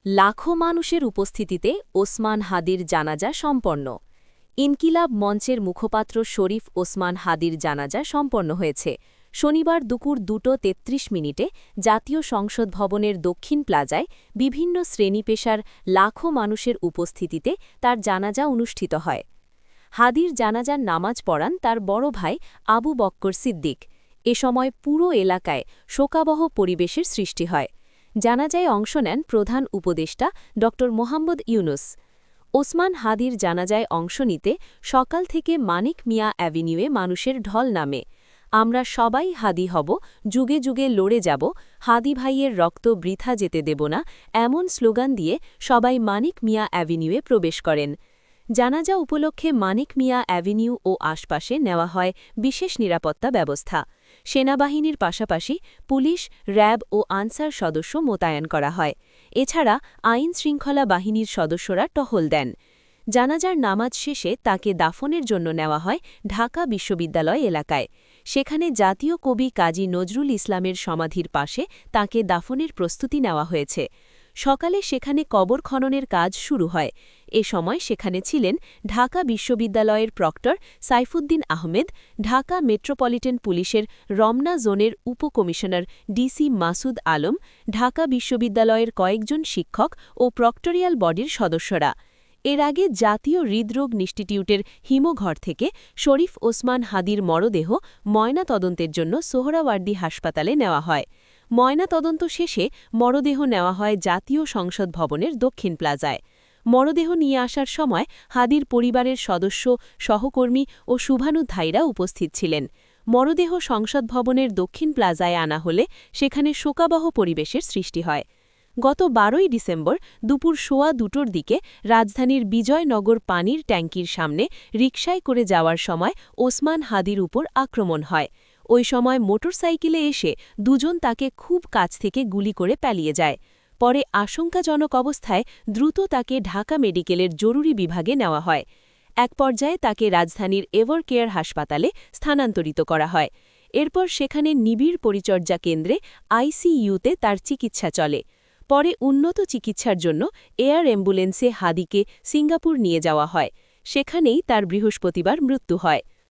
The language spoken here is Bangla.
লাখো মানুষের উপস্থিতিতে ওসমান হাদির জানাজা সম্পন্ন। ইনকিলাব মঞ্চের মুখপাত্র শরীফ ওসমান হাদির জানাজা সম্পন্ন হয়েছে। শনিবার দুপুর 2:33 জাতীয় সংসদ ভবনের দক্ষিণ প্লাজায় বিভিন্ন শ্রেণী-পেশার লাখো মানুষের উপস্থিতিতে তার জানাজা অনুষ্ঠিত হয়। হাদির জানাজার নামাজ পড়ান তার বড় ভাই আবু বক্কর সিদ্দিক। এ সময় পুরো এলাকায় শোকাবহ পরিবেশের সৃষ্টি হয়। জানাজায় অংশ নেন প্রধান উপদেষ্টা ড মোহাম্মদ ইউনুস। ওসমান হাদির জানাজায় অংশ নিতে সকাল থেকে মানিক মিয়া অ্যাভিনিউয়ে মানুষের ঢল নামে। আমরা সবাই হাদি হব, যুগে যুগে লড়ে যাব, হাদি ভাইয়ের রক্ত বৃথা যেতে দেব না, এমন স্লোগান দিয়ে সবাই মানিক মিয়া অ্যাভিনিউয়ে প্রবেশ করেন। জানাজা উপলক্ষে মানিক মিয়া অ্যাভিনিউ ও আশপাশে নেওয়া হয় বিশেষ নিরাপত্তা ব্যবস্থা। সেনাবাহিনীর পাশাপাশি পুলিশ, র্যাব ও আনসার সদস্য মোতায়েন করা হয়। এছাড়া আইন শৃঙ্খলা বাহিনীর সদস্যরা টহল দেন। জানাজার নামাজ শেষে তাকে দাফনের জন্য নেওয়া হয় ঢাকা বিশ্ববিদ্যালয় এলাকায়। সেখানে জাতীয় কবি কাজী নজরুল ইসলামের সমাধির পাশে তাকে দাফনের প্রস্তুতি নেওয়া হয়েছে। সকালে সেখানে কবর খননের কাজ শুরু হয়। এ সময় সেখানে ছিলেন ঢাকা বিশ্ববিদ্যালয়ের প্রক্টর সাইফুদ্দিন আহমেদ, ঢাকা মেট্রোপলিটন পুলিশের রমনা জোনের উপকমিশনার ডিসি মাসুদ আলম, ঢাকা বিশ্ববিদ্যালয়ের কয়েকজন শিক্ষক ও প্রক্টরিয়াল বডির সদস্যরা। এর আগে জাতীয় হৃদরোগ ইনস্টিটিউটের হিমঘর থেকে শরীফ ওসমান হাদির মরদেহ ময়নাতদন্তের জন্য সোহরাওয়ার্দী হাসপাতালে নেওয়া হয়। ময়নাতদন্ত শেষে মরদেহ নেওয়া হয় জাতীয় সংসদ ভবনের দক্ষিণ প্লাজায়। মরদেহ নিয়ে আসার সময় হাদির পরিবারের সদস্য, সহকর্মী ও শুভানুধ্যায়ীরা উপস্থিত ছিলেন। মরদেহ সংসদ ভবনের দক্ষিণ প্লাজায় আনা হলে সেখানে শোকাবহ পরিবেশের সৃষ্টি হয়। গত 12ই ডিসেম্বর দুপুর 2:15টার দিকে রাজধানীর বিজয়নগর পানির ট্যাঙ্কির সামনে রিকশায় করে যাওয়ার সময় ওসমান হাদির উপর আক্রমণ হয়। ওই সময় মোটরসাইকেলে এসে দুজন তাকে খুব কাছ থেকে গুলি করে পালিয়ে যায়। পরে আশঙ্কাজনক অবস্থায় দ্রুত তাকে ঢাকা মেডিকেলের জরুরি বিভাগে নেওয়া হয়। এক পর্যায়ে তাকে রাজধানীর এভার কেয়ার হাসপাতালে স্থানান্তরিত করা হয়। এরপর সেখানে নিবিড় পরিচর্যা কেন্দ্রে আইসিইউতে তার চিকিৎসা চলে। পরে উন্নত চিকিৎসার জন্য এয়ার অ্যাম্বুলেন্সে হাদিকে সিঙ্গাপুর নিয়ে যাওয়া হয়। সেখানেই তার বৃহস্পতিবার মৃত্যু হয়।